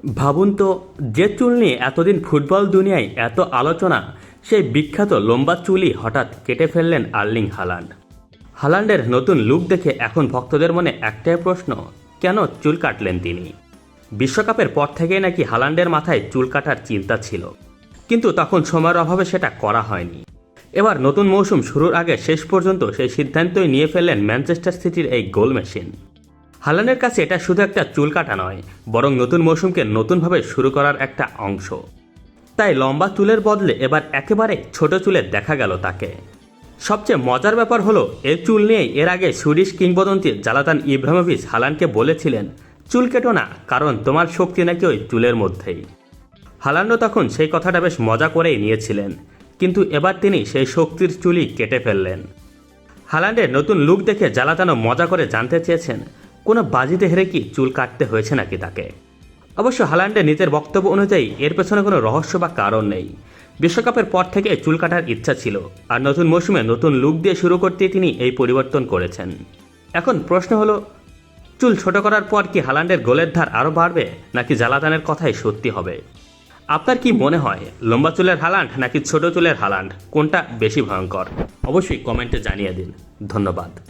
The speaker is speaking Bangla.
ভাবুন তো, যে চুল নিয়ে এতদিন ফুটবল দুনিয়ায় এত আলোচনা, সেই বিখ্যাত লম্বা চুলই হঠাৎ কেটে ফেললেন আর্লিং হালান্ড। হালান্ডের নতুন লুক দেখে এখন ভক্তদের মনে একটাই প্রশ্ন, কেন চুল কাটলেন তিনি? বিশ্বকাপের পর থেকেই নাকি হালান্ডের মাথায় চুল কাটার চিন্তা ছিল, কিন্তু তখন সময়ের অভাবে সেটা করা হয়নি। এবার নতুন মৌসুম শুরুর আগে শেষ পর্যন্ত সেই সিদ্ধান্তই নিয়ে ফেললেন ম্যানচেস্টার সিটির এই গোল মেশিন। হালান্ডের কাছে এটা শুধু একটা চুল কাটা নয়, বরং নতুন মৌসুমকে নতুনভাবে শুরু করার একটা অংশ। তাই লম্বা চুলের বদলে এবার একেবারে ছোট চুলে দেখা গেল তাকে। সবচেয়ে মজার ব্যাপার হলো, এই চুল নিয়েই এর আগে সুইডিশ কিংবদন্তি জালাতান ইব্রাহিমোভিচ হালান্ডকে বলেছিলেন, চুল কেটো না, কারণ তোমার শক্তি নাকি ওই চুলের মধ্যেই। হালান্ডও তখন সেই কথাটা বেশ মজা করেই নিয়েছিলেন, কিন্তু এবার তিনি সেই শক্তির চুলই কেটে ফেললেন। হালান্ডের নতুন লুক দেখে জালাতানও মজা করে জানতে চেয়েছেন, কোনো বাজিতে হেরে কি চুল কাটতে হয়েছে নাকি তাকে। অবশ্য হালান্ডের নিজের বক্তব্য অনুযায়ী এর পেছনে কোনো রহস্য বা কারণ নেই। বিশ্বকাপের পর থেকে চুল কাটার ইচ্ছা ছিল, আর নতুন মৌসুমে নতুন লুক দিয়ে শুরু করতে তিনি এই পরিবর্তন করেছেন। এখন প্রশ্ন হলো, চুল ছোট করার পর কি হালান্ডের গোলের ধার আরও বাড়বে, নাকি জালাতানের কথাই সত্যি হবে? আপনার কি মনে হয়, লম্বা চুলের হালান্ড নাকি ছোট চুলের হালান্ড, কোনটা বেশি ভয়ঙ্কর? অবশ্যই কমেন্টে জানিয়ে দিন। ধন্যবাদ।